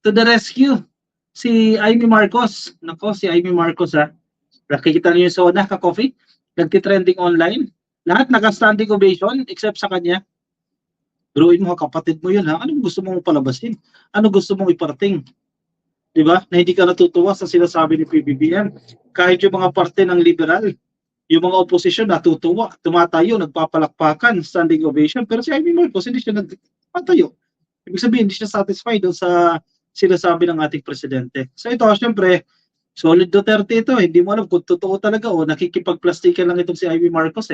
to the rescue. Si Amy Marcos. Nako, si Amy Marcos ha. Nakikita niyo yung Sona ka-coffee? Nagtitrending online. Lahat naka-standing ovation except sa kanya. Biruin mo, kapatid mo yun ha. Anong gusto mong palabasin? Ano gusto mong iparating? Diba? Na hindi ka natutuwa sa sinasabi ni PBBM. Kahit yung mga parte ng liberal, yung mga oposisyon natutuwa, tumatayo, nagpapalakpakan, standing ovation. Pero si Amy Marcos, hindi siya nagpatayo. Ibig sabihin, hindi siya satisfied doon sa sinasabi ng ating presidente. So ito, syempre, solid Duterte ito. Hindi mo alam kung totoo talaga o nakikipagplastikan lang itong si Amy Marcos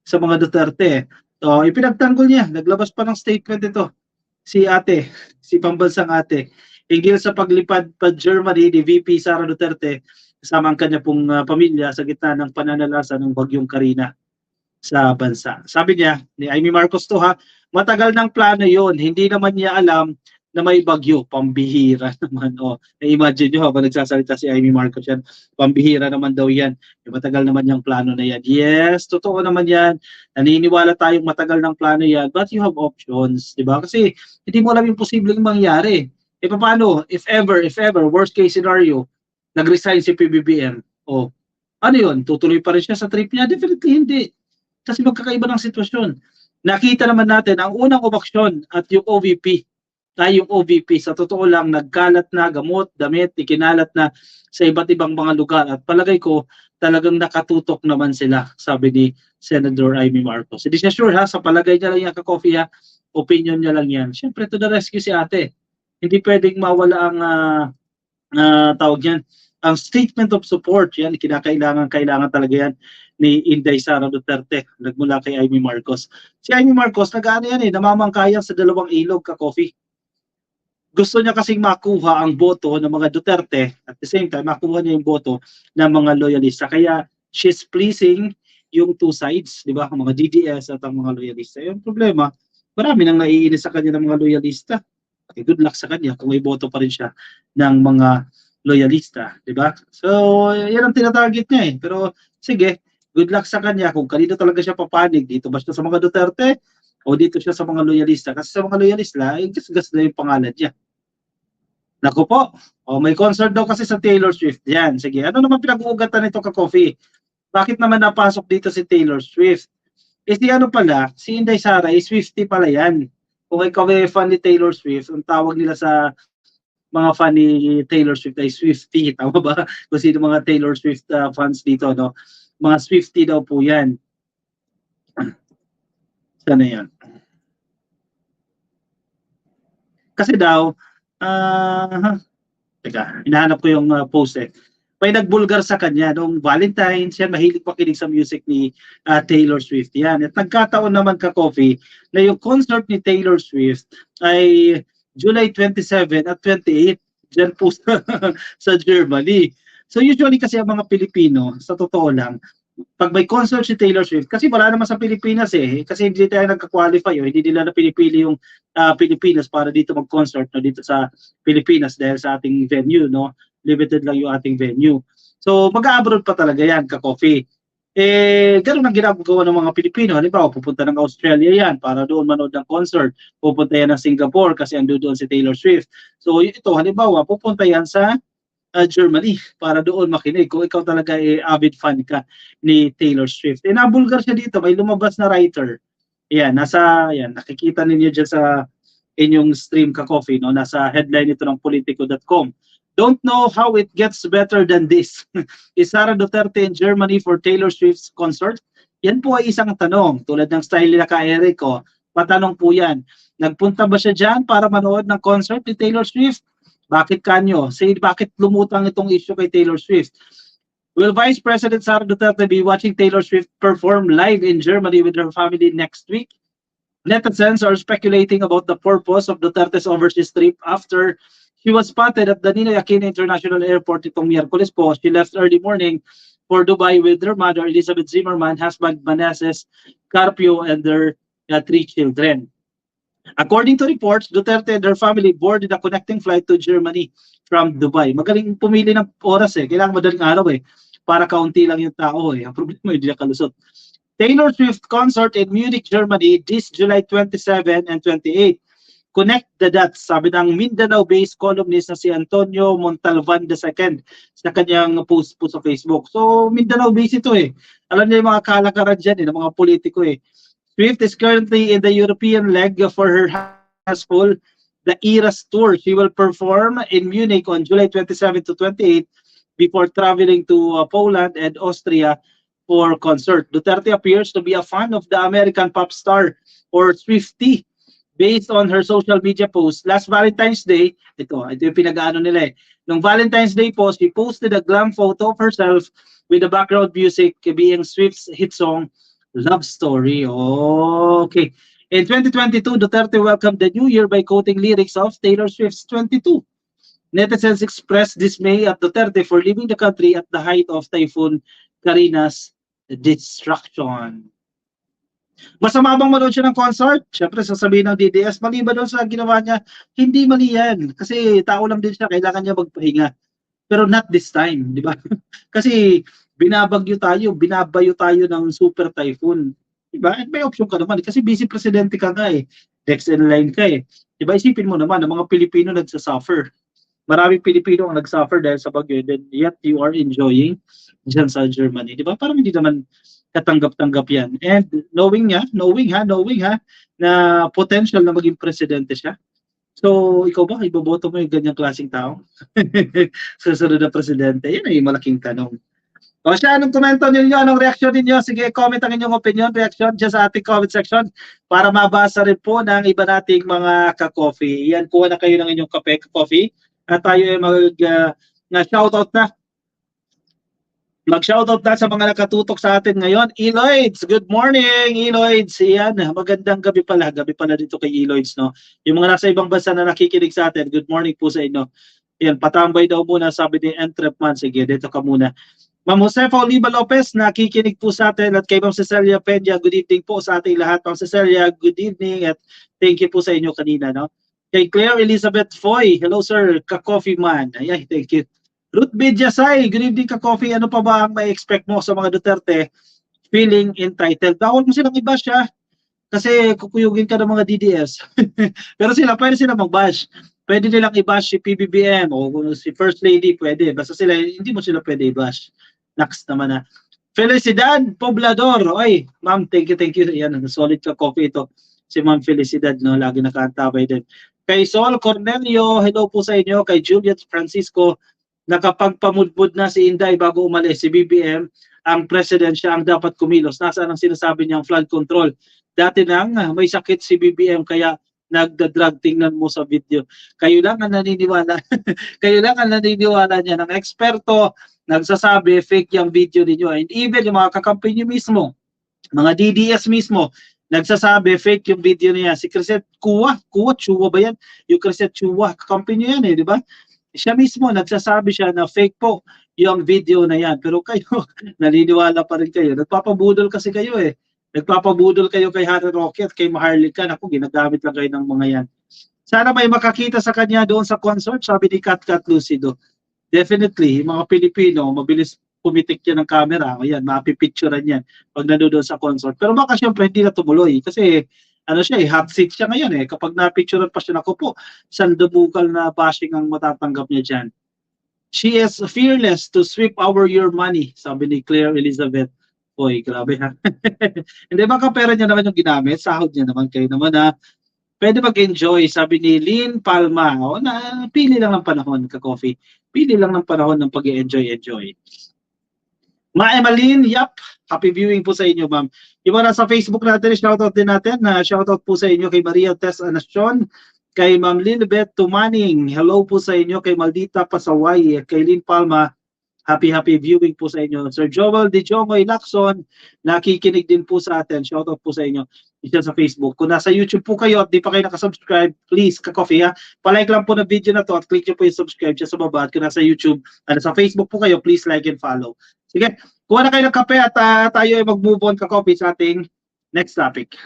sa mga Duterte. So, ipinagtanggol niya. Naglabas pa ng statement ito. Si ate, si pambansang ate. Hinggil sa paglipad pa Germany ni VP Sara Duterte kasama ang kanya pong pamilya sa gitna ng pananalasa ng bagyong Karina sa bansa. Sabi niya, ni Amy Marcos to ha, matagal ng plano yon, hindi naman niya alam na may bagyo, pambihira naman. Imagine nyo habang nagsasalita si Amy Marcos yan, pambihira naman daw yan. Matagal naman yung plano na yan. Yes, totoo naman yan. Naniniwala tayong matagal ng plano yan, but you have options, di ba? Kasi hindi mo alam yung posibleng mangyari. Paano, if ever, worst case scenario, nag-resign si PBBM, ano yun? Tutuloy pa rin siya sa trip niya? Definitely hindi. Kasi magkakaiba ng sitwasyon. Nakita naman natin, ang unang umaksyon at yung OVP, sa totoo lang, nagkalat na gamot, damit, ikinalat na sa iba't ibang mga lugar. At palagay ko, talagang nakatutok naman sila, sabi ni Senator Amy Marcos. Hindi siya sure ha, sa palagay niya lang yan ka-coffee ha, opinion niya lang yan. Siyempre, to the rescue si ate. Hindi pwedeng mawala ang tawag yan, ang statement of support. Yan, kailangan talaga yan ni Inday Sara Duterte, nagmula kay Amy Marcos. Si Amy Marcos, namamangkayan sa dalawang ilog ka-coffee. Gusto niya kasing makuha ang boto ng mga Duterte, at the same time, makuha niya yung boto ng mga loyalista. Kaya, she's pleasing yung two sides, di ba? Ang mga DDS at ang mga loyalista. Yung problema, marami nang naiinis sa kanya ng mga loyalista. Okay, good luck sa kanya kung may boto pa rin siya ng mga loyalista, di ba? So, yan ang tinatarget niya Pero, sige, good luck sa kanya kung kanino talaga siya papanig. Dito ba siya sa mga Duterte o dito siya sa mga loyalista? Kasi sa mga loyalista, gas-gas na yung pangalan niya. Naku po, may concert daw kasi sa Taylor Swift. Yan, sige. Ano naman pinag-uugatan nito ka-coffee? Bakit naman napasok dito si Taylor Swift? Si Inday Sara, Swiftie pala yan. Kung ikaw ay fan ni Taylor Swift, ang tawag nila sa mga fan ni Taylor Swift ay Swiftie. Tama ba? Kung sino mga Taylor Swift fans dito, no? Mga Swiftie daw po yan. Sana yan. Kasi daw, teka, hinahanap ko yung post May nagbulgar sa kanya noong Valentine's, yan, mahilig pakinig sa music ni Taylor Swift. Yan. At nagkataon naman ka-coffee na yung concert ni Taylor Swift ay July 27 at 28 dyan po sa Germany. So usually kasi ang mga Pilipino, sa totoo lang, pag may concert si Taylor Swift, kasi wala naman sa Pilipinas kasi hindi tayo nagka-qualify hindi nila na pinipili yung Pilipinas para dito mag-concert dito sa Pilipinas dahil sa ating venue, no? Limited lang yung ating venue. So mag-abroad pa talaga yan, ka-coffee. Ganun ang ginagawa ng mga Pilipino. Halimbawa, pupunta ng Australia yan para doon manood ng concert. Pupunta yan ng Singapore kasi ando doon si Taylor Swift. So ito, halimbawa, pupunta yan sa Germany para doon makinig kung ikaw talaga avid fan ka ni Taylor Swift. Nabulgar siya dito, may lumabas na writer. Yan, nakikita ninyo dyan sa inyong stream ka-coffee, no? Nasa headline ito ng Politico.com. Don't know how it gets better than this. Is Sara Duterte in Germany for Taylor Swift's concert? Yan po ay isang tanong. Tulad ng style nila ka-Eric, patanong po yan. Nagpunta ba siya dyan para manood ng concert ni Taylor Swift? Bakit kanyo? Bakit lumutang itong issue kay Taylor Swift? Will Vice President Sara Duterte be watching Taylor Swift perform live in Germany with her family next week? Netizens are speculating about the purpose of Duterte's overseas trip after she was spotted at the Ninoy Aquino International Airport itong Miyerkules po. She left early morning for Dubai with her mother, Elizabeth Zimmerman, husband Manasseh Carpio, and their 3 children. According to reports, Duterte and her family boarded a connecting flight to Germany from Dubai. Magaling pumili ng oras Kailangan madaling araw para kaunti lang yung tao Ang problema hindi na kalusot. Taylor Swift concert in Munich, Germany this July 27 and 28. Connect the dots, sabi ng Mindanao-based columnist na si Antonio Montalvan II sa kanyang post po sa Facebook. So, Mindanao-based ito eh. Alam niyo yung mga kalakaran dyan ng mga politiko eh. Swift is currently in the European leg for her successful the Eras Tour. She will perform in Munich on July 27 to 28 before traveling to Poland and Austria for concert. Duterte appears to be a fan of the American pop star or Swiftie based on her social media post. Last Valentine's Day, ito yung pinag-ano nila eh. Nung Valentine's Day po, she posted a glam photo of herself with the background music being Swift's hit song, Love Story. Okay. In 2022, Duterte welcomed the new year by quoting lyrics of Taylor Swift's 22. Netizens expressed dismay at Duterte for leaving the country at the height of Typhoon Karina's destruction. Masama bang manood siya ng concert? Siyempre, sasabihin ng DDS, mali ba doon sa ginawa niya? Hindi mali yan. Kasi tao lang din siya, kailangan niya magpahinga. Pero not this time, di ba? Kasi binabayo tayo ng super typhoon. Di ba? May option ka naman. Kasi busy presidente ka nga eh. Next in line ka eh. Di ba? Isipin mo naman, ang mga Pilipino nagsasuffer. Maraming Pilipino ang nagsuffer dahil sa bagyo, then yet you are enjoying dyan sa Germany. Di ba? Parang hindi naman katanggap-tanggap yan. And knowing na potential na maging presidente siya. So, ikaw ba, iboboto mo yung ganyang klaseng tao? Susunod na presidente? Yan ay malaking tanong. O siya, anong komento ninyo? Anong reaction ninyo? Sige, comment ang inyong opinion, reaction dyan sa ating comment section para mabasa rin po ng iba nating mga ka-coffee. Yan, kuha na kayo ng inyong kape, ka-coffee. At tayo ay mag-shoutout na. Mag-shoutout na sa mga nakatutok sa atin ngayon. Eloids, good morning, Eloids. Yan, magandang gabi pala dito kay Eloids, no? Yung mga nasa ibang bansa na nakikinig sa atin, good morning po sa inyo. Yan, patambay daw muna, sabi ni Entrepman. Sige, dito ka muna. Ma'am Josefa Oliva Lopez, nakikinig po sa atin, at kay Ma'am Cecilia Peña, good evening po sa ating lahat. Ma'am Cecilia, good evening at thank you po sa inyo kanina, no? Kay Claire Elizabeth Foy, hello sir, ka-coffee man. Ay, thank you. Ruth B. Jasay, good evening ka-coffee. Ano pa ba ang may expect mo sa mga Duterte feeling entitled? Bawal mo silang i-bash ha, kasi kukuyugin ka ng mga DDS. Pero pwede sila mag-bash. Pwede nilang i-bash si PBBM o si First Lady, pwede. Basta sila, hindi mo sila pwede i-bash. Next naman na. Felicidad Poblador. Oy, ma'am, thank you. Yan, solid ka-coffee ito. Si Ma'am Felicidad, no? Lagi nakaantabay din. Kay Sol Cornelio, hello po sa inyo. Kay Juliet Francisco, nakapagpamudbud na si Inday bago umalis. Si BBM, ang president, siya ang dapat kumilos. Nasaan ang sinasabi niyang flood control? Dati nang may sakit si BBM kaya nagda-drug, tingnan mo sa video. Kayo lang ang naniniwala. Kayo lang ang naniniwala niya. Ng eksperto, nagsasabi, fake yung video ninyo. And even yung mga kakampi niyo mismo, mga DDS mismo, nagsasabi, fake yung video niya. Si Crisette Chua ba yan? Yung Crisette Chua, kakampi niyo yan di ba? Siya mismo, nagsasabi siya na fake po yung video na yan. Pero kayo, naniniwala pa rin kayo. Nagpapabudol kasi kayo Nagpapabudol kayo kay Harry Roque at kay Maharlika. Naku, ginagamit lang kayo ng mga yan. Sana may makakita sa kanya doon sa concert, sabi ni Kat Lucido. Definitely, mga Pilipino, mabilis pumitik yan ng camera. Ayan, mapipicturean yan pag nanonood sa concert. Pero baka syempre hindi na tumuloy. Kasi hot seat siya ngayon Kapag napicturean pa siya, naku po, sandubukal na bashing ang matatanggap niya dyan. She is fearless to sweep over your money, sabi ni Claire Elizabeth. Oy, grabe ha. Hindi, baka pera niya naman yung ginamit, sahod niya naman, kayo naman pwede mag-enjoy, sabi ni Lynn Palma. Pili lang ng panahon, ka-coffee. Pili lang ng panahon ng pag-enjoy. Ma Emeline, yap, happy viewing po sa inyo, ma'am. Yung mga nasa Facebook natin, shoutout din natin. Shoutout po sa inyo kay Maria Tess Anacion, kay Ma'am Lynbeth Tumaning. Hello po sa inyo kay Maldita Pasaway, kay Lynn Palma. Happy viewing po sa inyo. Sir Joel De Jongoy Lacson, nakikinig din po sa atin. Shoutout po sa inyo dito sa Facebook. Kung nasa YouTube po kayo at di pa kayo nakasubscribe, please, ka-coffee ha. Palike lang po na video na to at click nyo po yung subscribe siya sa baba. At kung nasa YouTube at sa Facebook po kayo, please like and follow. Sige, kuha na kayo ng kape at tayo ay mag-move on, ka-coffee, sa ating next topic.